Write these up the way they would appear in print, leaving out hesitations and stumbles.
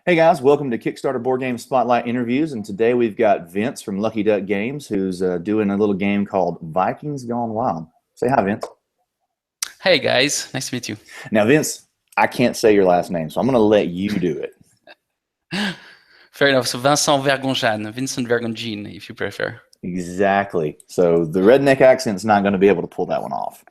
Hey guys, welcome to Kickstarter Board Game Spotlight Interviews, and today we've got Vince from Lucky Duck Games who's doing a little game called Vikings Gone Wild. Say hi, Vince. Hey guys, nice to meet you. Now, Vince, I can't say your last name, so I'm going to let you do it. Fair enough. So Vincent Vergongene, if you prefer. Exactly. So the redneck accent's not going to be able to pull that one off.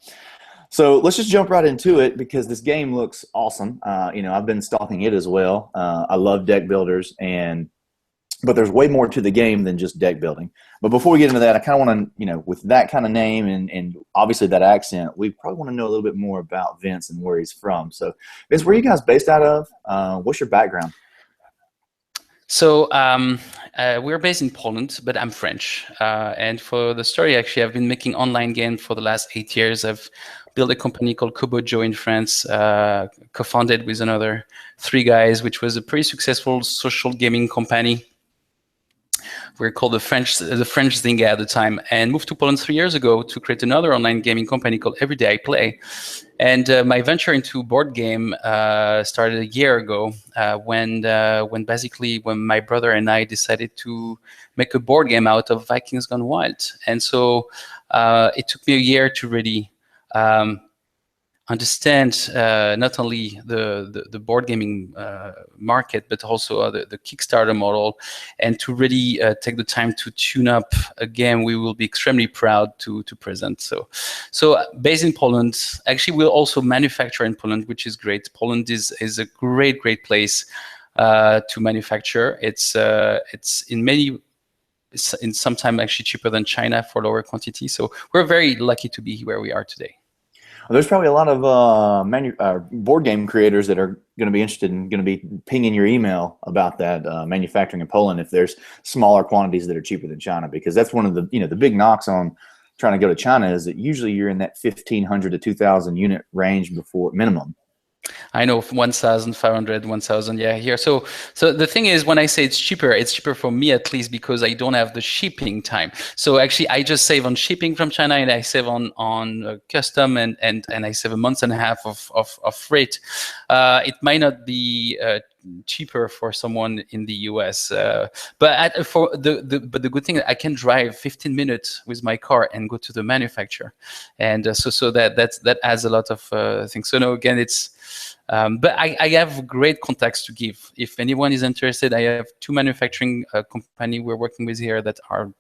So let's just jump right into it because this game looks awesome. I've been stalking it as well. I love deck builders, but there's way more to the game than just deck building. But before we get into that, I kind of want to, with that kind of name and obviously that accent, we probably want to know a little bit more about Vince and where he's from. So, Vince, where are you guys based out of? What's your background? So we're based in Poland, but I'm French. And for the story, actually, I've been making online games for the last 8 years. I've built a company called Kobo Joe in France, co-founded with another 3 guys, which was a pretty successful social gaming company. We were called the French Zynga at the time, and moved to Poland 3 years ago to create another online gaming company called Everyday I Play. And my venture into board game started a year ago when my brother and I decided to make a board game out of Vikings Gone Wild. And so it took me a year to really understand not only the board gaming market, but also the Kickstarter model, and to really take the time to tune up a game we will be extremely proud to present. So based in Poland, actually we'll also manufacture in Poland, which is great. Poland is a great place to manufacture. It's sometimes actually cheaper than China for lower quantity. So we're very lucky to be where we are today. Well, there's probably a lot of board game creators that are going to be interested and going to be pinging your email about that manufacturing in Poland if there's smaller quantities that are cheaper than China, because that's one of the the big knocks on trying to go to China is that usually you're in that 1,500 to 2,000 unit range before minimum. I know 1,500, 1,000, yeah, here. So the thing is, when I say it's cheaper for me at least because I don't have the shipping time. So actually, I just save on shipping from China, and I save on custom, and I save a month and a half of freight. It might not be cheaper for someone in the US, but the good thing, I can drive 15 minutes with my car and go to the manufacturer, and so that adds a lot of things. So no, again, it's. But I have great contacts to give. If anyone is interested, I have 2 manufacturing company we're working with here that are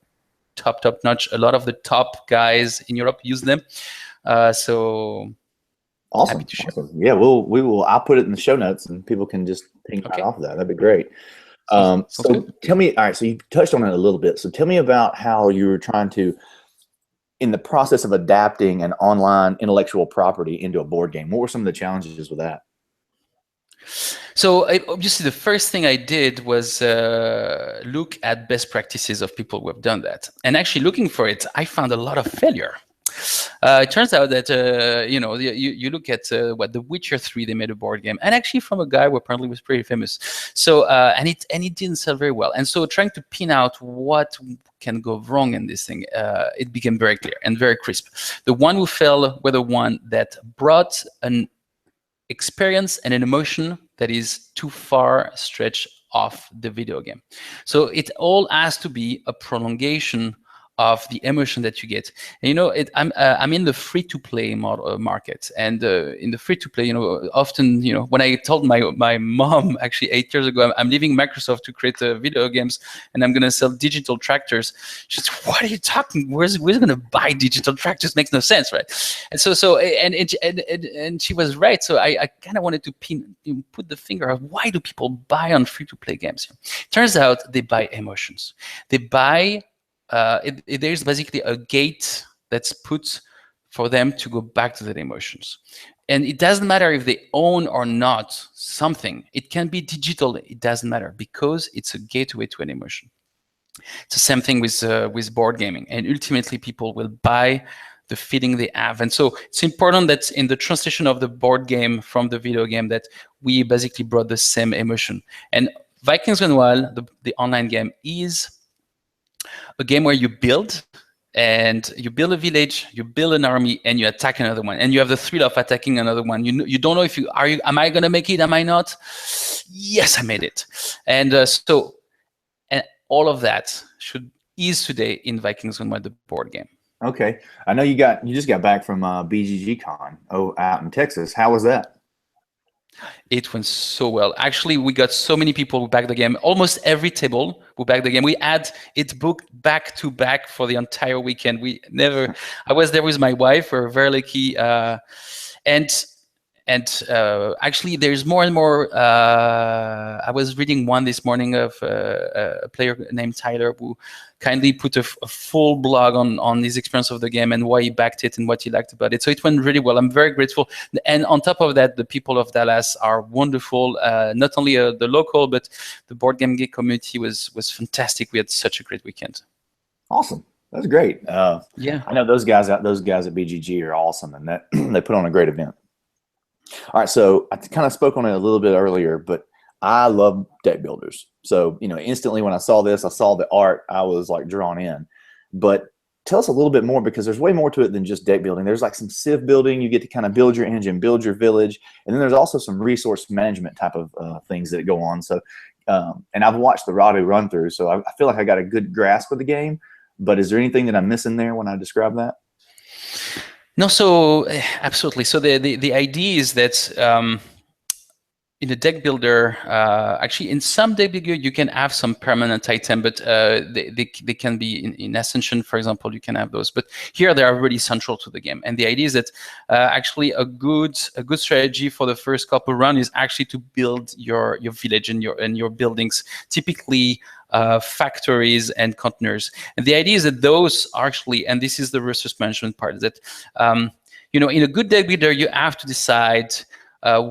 top notch. A lot of the top guys in Europe use them. So awesome, happy to share. Awesome. Yeah, we will. I'll put it in the show notes, and people can just ping right off of that. That'd be great. So tell me. All right, so you touched on it a little bit. So tell me about how you were trying to, in the process of adapting an online intellectual property into a board game. What were some of the challenges with that? So obviously, the first thing I did was look at best practices of people who have done that. And actually looking for it, I found a lot of failure. It turns out that, you look at what The Witcher 3, they made a board game, and actually from a guy who apparently was pretty famous. So, and it didn't sell very well. And so trying to pin out what can go wrong in this thing, it became very clear and very crisp. The one who fell were the one that brought an experience and an emotion that is too far stretched off the video game. So it all has to be a prolongation of the emotion that you get. And, I'm in the free-to-play market, and in the free-to-play, often, when I told my mom actually 8 years ago, I'm leaving Microsoft to create video games, and I'm going to sell digital tractors. She said, "What are you talking? Where's going to buy digital tractors? Makes no sense, right?" And and she was right. So I kind of wanted to put the finger on why do people buy on free-to-play games? Turns out they buy emotions. They buy. There's basically a gate that's put for them to go back to their emotions. And it doesn't matter if they own or not something. It can be digital. It doesn't matter because it's a gateway to an emotion. It's the same thing with board gaming. And ultimately, people will buy the feeling they have. And so it's important that in the translation of the board game from the video game that we basically brought the same emotion. And Vikings Gone Wild, the online game, is a game where you build and you build a village, you build an army, and you attack another one, and you have the thrill of attacking another one. You don't know if am I gonna make it? Am I not? Yes, I made it. And and all of that is today in Vikings Gone Wild, the board game. Okay, I know you just got back from BGGCon out in Texas. How was that? It went so well. Actually, we got so many people who backed the game. Almost every table who backed the game. We had it booked back to back for the entire weekend. I was there with my wife. We're very lucky. And actually, there's more and more. I was reading one this morning of a player named Tyler who kindly put a full blog on his experience of the game and why he backed it and what he liked about it. So it went really well. I'm very grateful. And on top of that, the people of Dallas are wonderful. Not only the local, but the board game geek community was fantastic. We had such a great weekend. Awesome. That's great. Yeah, I know those guys at BGG are awesome, and that they put on a great event. All right, so I kind of spoke on it a little bit earlier, but I love deck builders. So, instantly when I saw this, I saw the art, I was like drawn in. But tell us a little bit more, because there's way more to it than just deck building. There's like some civ building. You get to kind of build your engine, build your village. And then there's also some resource management type of things that go on. So, and I've watched the Radu run through, so I feel like I got a good grasp of the game. But is there anything that I'm missing there when I describe that? No, so absolutely. So the idea is that in a deck builder, actually in some deck builder you can have some permanent item, but they can be in Ascension, for example, you can have those. But here they are really central to the game. And the idea is that actually a good strategy for the first couple run is actually to build your village and your buildings, typically factories and containers. And the idea is that those are actually, and this is the resource management part, is that in a good deck builder you have to decide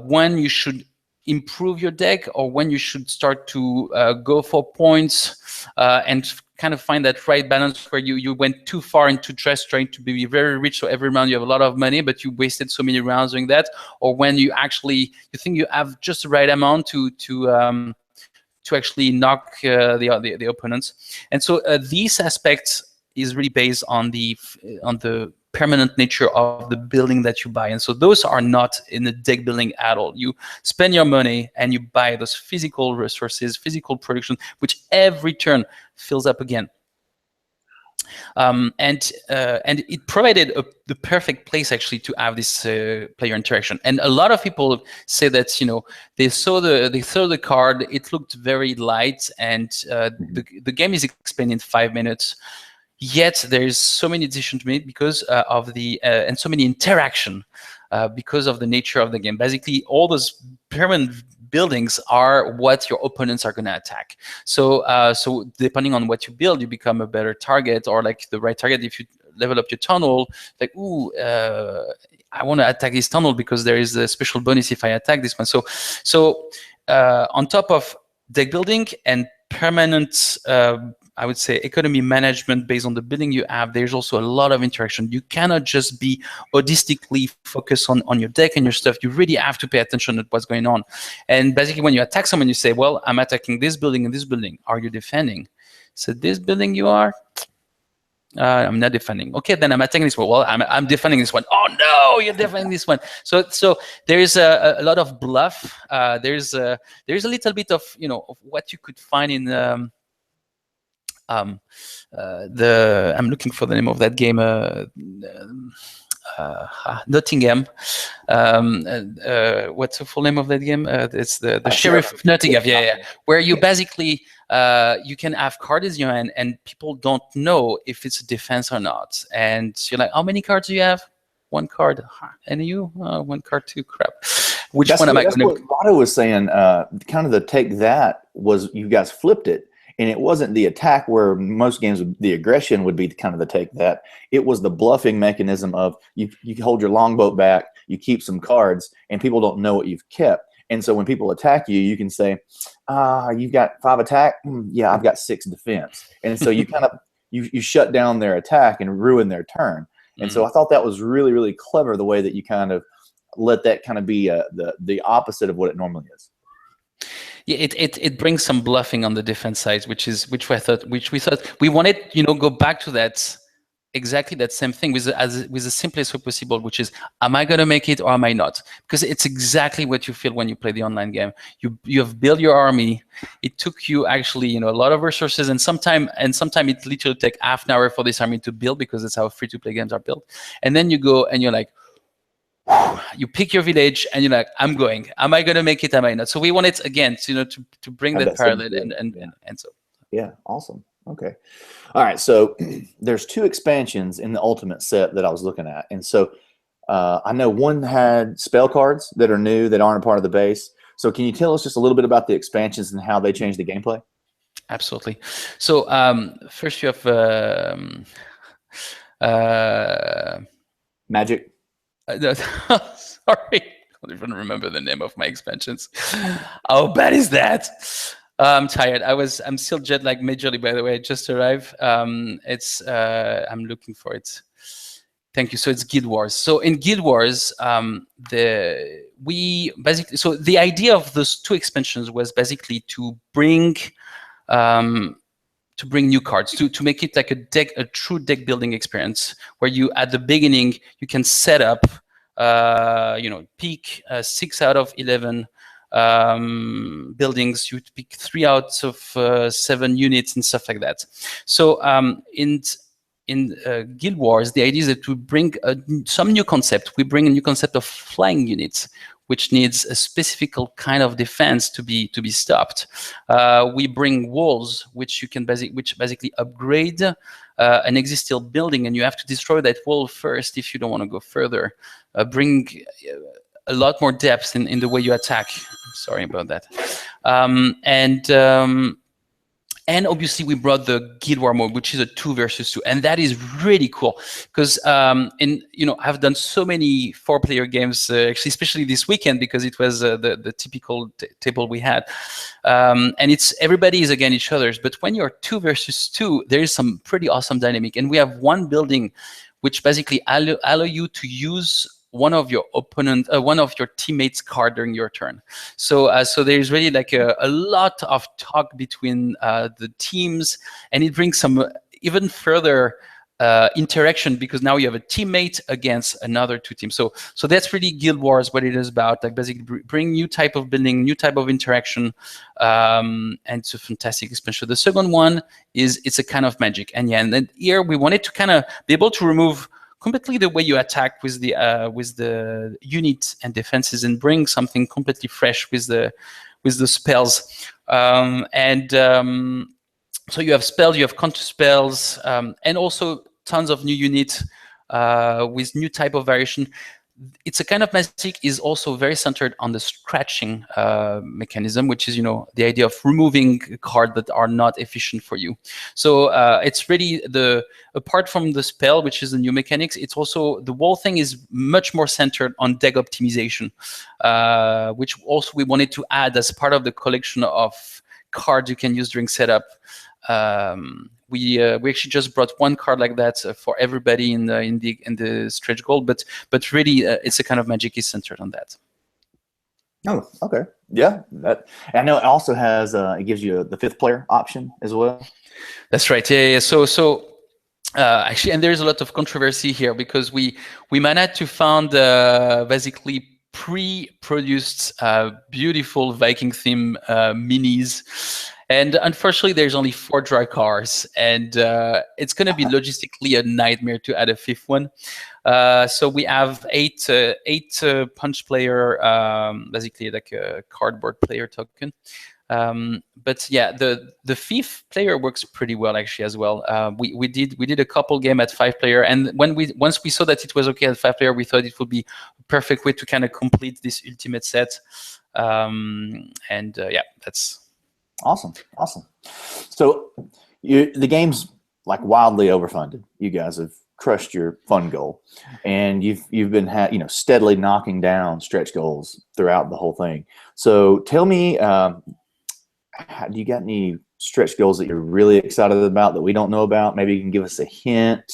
when you should improve your deck or when you should start to go for points and kind of find that right balance where you went too far into just trying to be very rich, so every round you have a lot of money but you wasted so many rounds doing that, or when you think you have just the right amount to actually knock the opponents. And so these aspects is really based on the permanent nature of the building that you buy. And so those are not in the deck building at all. You spend your money and you buy those physical resources, physical production, which every turn fills up again. And it provided the perfect place actually to have this player interaction. And a lot of people say that they saw the card, it looked very light, and the game is explained in 5 minutes. Yet there's so many decisions made because of the and so many interaction because of the nature of the game. Basically, all those permanent buildings are what your opponents are going to attack. So depending on what you build, you become a better target, or like the right target. If you level up your tunnel, like I want to attack this tunnel because there is a special bonus if I attack this one. So on top of deck building and permanent I would say economy management based on the building you have, there's also a lot of interaction. You cannot just be holistically focused on your deck and your stuff. You really have to pay attention to what's going on. And basically when you attack someone, you say, well, I'm attacking this building and this building. Are you defending? So this building you are? I'm not defending. Okay, then I'm attacking this one. Well, I'm defending this one. Oh no, you're defending this one. So there is a lot of bluff. There's a little bit of of what you could find in I'm looking for the name of that game. Nottingham. What's the full name of that game? It's the Sheriff of Nottingham. Yeah. Where you basically you can have cards in your hand, and people don't know if it's a defense or not. And you're like, how many cards do you have? One card. And you? One card too. Crap. Which one am I going to? That's what Otto was saying. Kind of the take that was you guys flipped it. And it wasn't the attack where most games, the aggression would be kind of the take that. It was the bluffing mechanism of you hold your longboat back, you keep some cards, and people don't know what you've kept. And so when people attack you, you can say, you've got 5 attack? Yeah, I've got 6 defense. And so you kind of, you shut down their attack and ruin their turn. And so I thought that was really, really clever, the way that you kind of let that kind of be the opposite of what it normally is. Yeah, it brings some bluffing on the defense side, which we thought we wanted, go back to that exactly that same thing with the simplest way possible, which is, am I going to make it or am I not? Because it's exactly what you feel when you play the online game. You have built your army. It took you actually, a lot of resources, and sometime it literally take half an hour for this army to build, because that's how free-to-play games are built. And then you go and you're like, you pick your village and you're like, I'm going. Am I going to make it? Am I not? So we wanted, again, to bring that parallel and so. Yeah, awesome. Okay. All right. So there's 2 expansions in the Ultimate set that I was looking at. And so I know one had spell cards that are new that aren't a part of the base. So can you tell us just a little bit about the expansions and how they change the gameplay? Absolutely. So first you have Magic. Sorry, I don't even remember the name of my expansions. How bad is that? I'm tired. I'm still jet lagged majorly, by the way. I just arrived. I'm looking for it. Thank you. So it's Guild Wars. So in Guild Wars, the idea of those 2 expansions was basically to bring new cards, to make it like a true deck building experience, where you, at the beginning, you can set up, pick 6 out of 11 buildings. You pick 3 out of 7 units and stuff like that. So in Guild Wars, the idea is that we bring some new concept. We bring a new concept of flying units, which needs a specific kind of defense to be stopped. We bring walls, which you can basically upgrade an existing building, and you have to destroy that wall first if you don't want to go further. Bring a lot more depth in the way you attack. I'm sorry about that. And obviously we brought the Guild War mode, which is a 2 versus 2, and that is really cool because I've done so many 4-player games, actually, especially this weekend, because it was the typical table we had, and it's everybody is against each other's. But when you're 2 versus 2, there is some pretty awesome dynamic, and we have one building which basically allow you to use one of your teammates' card during your turn. So there's really like a lot of talk between the teams, and it brings some even further interaction, because now you have a teammate against another 2 teams. So that's really Guild Wars, what it is about, like basically bring new type of building, new type of interaction, and it's a fantastic expansion. The second one is it's a kind of magic, and then here we wanted to kind of be able to remove completely the way you attack with the units and defenses, and bring something completely fresh with the spells. So you have spells, you have counter spells, and also tons of new units with new type of variation. It's a kind of magic is also very centered on the scratching mechanism, which is the idea of removing cards that are not efficient for you. So it's really apart from the spell, which is the new mechanics, it's also the whole thing is much more centered on deck optimization, which also we wanted to add as part of the collection of cards you can use during setup. We actually just brought one card like that for everybody in the stretch goal, but really it's a kind of magic is centered on that. Oh, okay, yeah. That I know it also has it gives you the 5th player option as well. That's right. Yeah. So actually, and there is a lot of controversy here, because we managed to find basically pre-produced beautiful Viking theme minis. And unfortunately, there's only 4 dry cars, and it's going to be logistically a nightmare to add a 5th one. So we have 8 punch player, basically like a cardboard player token. But yeah, the 5th player works pretty well actually as well. We did a couple game at 5 player, and once we saw that it was okay at 5 player, we thought it would be a perfect way to kind of complete this ultimate set. Yeah, that's. Awesome. So the game's like wildly overfunded. You guys have crushed your fund goal, and you've been steadily knocking down stretch goals throughout the whole thing. So tell me, do you got any stretch goals that you're really excited about that we don't know about? Maybe you can give us a hint,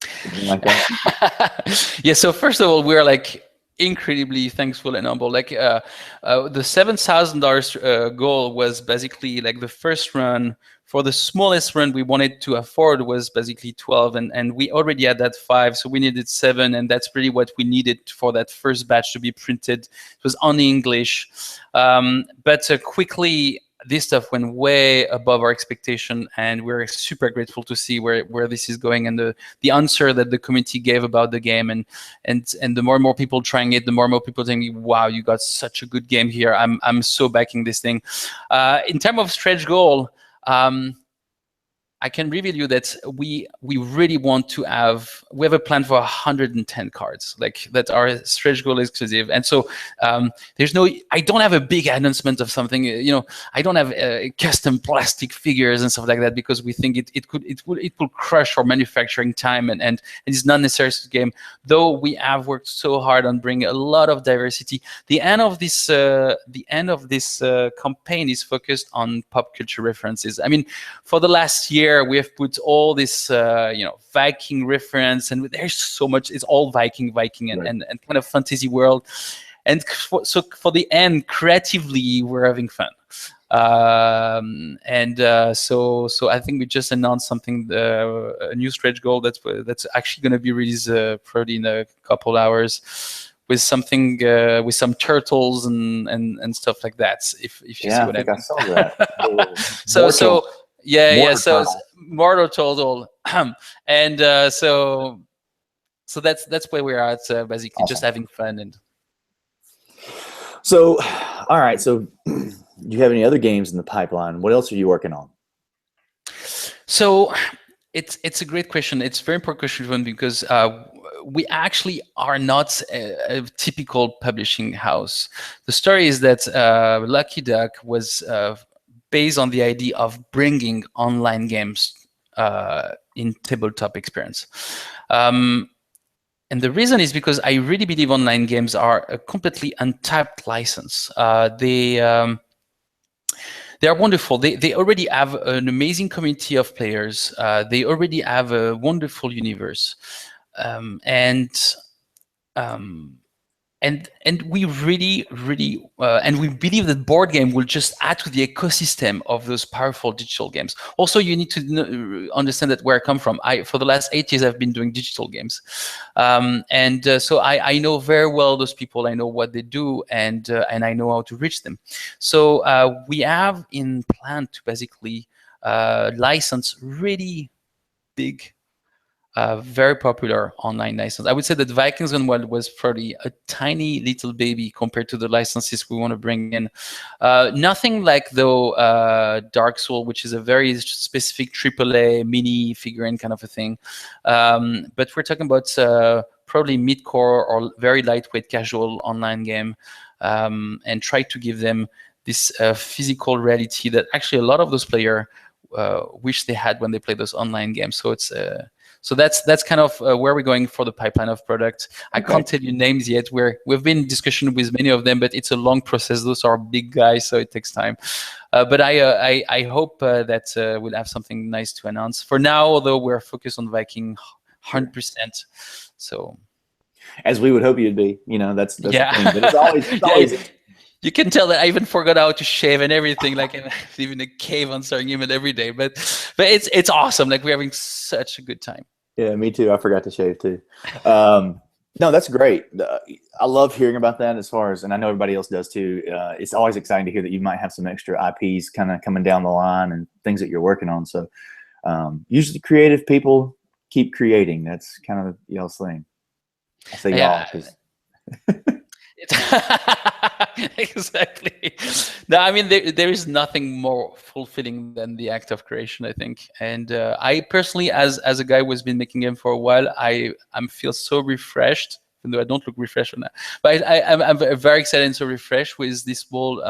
something like that. Yeah. So first of all, we're like incredibly thankful and humble. Like the $7,000 goal was basically like the first run. For the smallest run we wanted to afford was basically 12, and we already had that 5, so we needed 7, and that's really what we needed for that first batch to be printed. It was only English, but quickly this stuff went way above our expectation, and we're super grateful to see where this is going, and the answer that the community gave about the game, and the more and more people trying it, the more and more people telling me, wow, you got such a good game here. I'm so backing this thing. In terms of stretch goal, I can reveal you that we really want to we have a plan for 110 cards, like that are stretch goal exclusive. And so I don't have a big announcement of something, I don't have custom plastic figures and stuff like that, because we think it could crush our manufacturing time, and it's not necessary to the game. Though we have worked so hard on bringing a lot of diversity. The end of this campaign is focused on pop culture references. I mean, for the last year, we have put all this, Viking reference, and there's so much. It's all Viking, and, Right. and kind of fantasy world. And so for the end, creatively, we're having fun. So I think we just announced something, a new stretch goal that's actually going to be released probably in a couple hours, with something with some turtles and stuff like that. If you see what I mean. I saw that. So. Yeah. So Turtle. Mortal Total, and so that's where we're at. Basically, Awesome. just having fun. And so, all right. So, do you have any other games in the pipeline? What else are you working on? So, it's a great question. It's a very important question, because we actually are not a typical publishing house. The story is that Lucky Duck was based on the idea of bringing online games in tabletop experience. And the reason is because I really believe online games are a completely untapped license. They are wonderful. They already have an amazing community of players. They already have a wonderful universe. And we really and we believe that board game will just add to the ecosystem of those powerful digital games. Also, you need to understand that where I come from. For the last 8 years, I've been doing digital games, so I know very well those people. I know what they do, and I know how to reach them. So we have in plan to basically license really big, very popular online license. I would say that Vikings Gone Wild was probably a tiny little baby compared to the licenses we want to bring in. Nothing like, though, Dark Soul, which is a very specific AAA mini figurine kind of a thing. But we're talking about probably mid-core or very lightweight casual online game, and try to give them this physical reality that actually a lot of those players wish they had when they play those online games. So it's so that's kind of where we're going for the pipeline of product. I can't tell you names yet. We've been in discussion with many of them, but it's a long process. Those are big guys, so it takes time. But I hope that we'll have something nice to announce. For now, although, we're focused on Viking 100%. So, as we would hope you'd be, that's the thing. But it's always. You can tell that I even forgot how to shave and everything. Like, I live in a cave on Sarajevo every day. But it's awesome. Like, we're having such a good time. Yeah, me too. I forgot to shave too. No, that's great. I love hearing about that. And I know everybody else does too. It's always exciting to hear that you might have some extra IPs kind of coming down the line and things that you're working on. So usually creative people keep creating. That's kind of y'all's thing. I say y'all because. Exactly. No, I mean, there is nothing more fulfilling than the act of creation, I think. And I personally, as a guy who has been making game for a while, I feel so refreshed, even though I don't look refreshed on that. But I'm very excited and so refreshed with this whole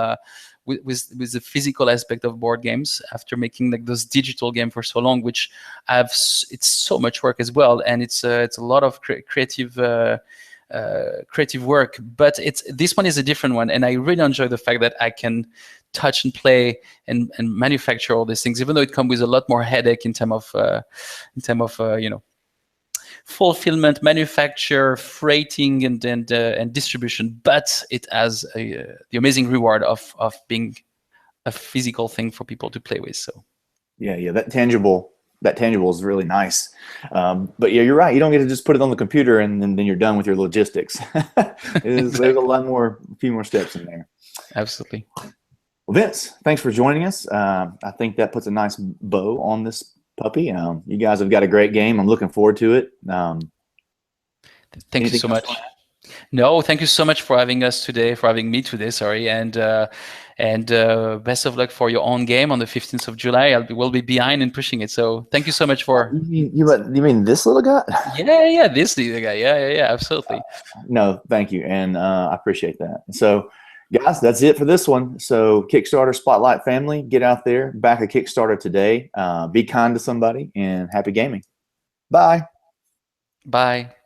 with the physical aspect of board games after making like those digital game for so long, which it's so much work as well, and it's a lot of creative work. But this one is a different one, and I really enjoy the fact that I can touch and play and manufacture all these things, even though it comes with a lot more headache in terms of fulfillment, manufacture, freighting, and distribution, but it has the amazing reward of being a physical thing for people to play with. So yeah, that tangible is really nice. But yeah, you're right. You don't get to just put it on the computer and then you're done with your logistics. There's a few more steps in there. Absolutely. Well, Vince, thanks for joining us. I think that puts a nice bow on this puppy. You guys have got a great game. I'm looking forward to it. Thank you so much. No, thank you so much for having me today. Sorry, and best of luck for your own game on the 15th of July. We'll be behind and pushing it. So thank you so much for. You mean this little guy? Yeah, this little guy. Yeah, absolutely. No, thank you, and I appreciate that. So, guys, that's it for this one. So, Kickstarter Spotlight family, get out there, back a Kickstarter today. Be kind to somebody, and happy gaming. Bye. Bye.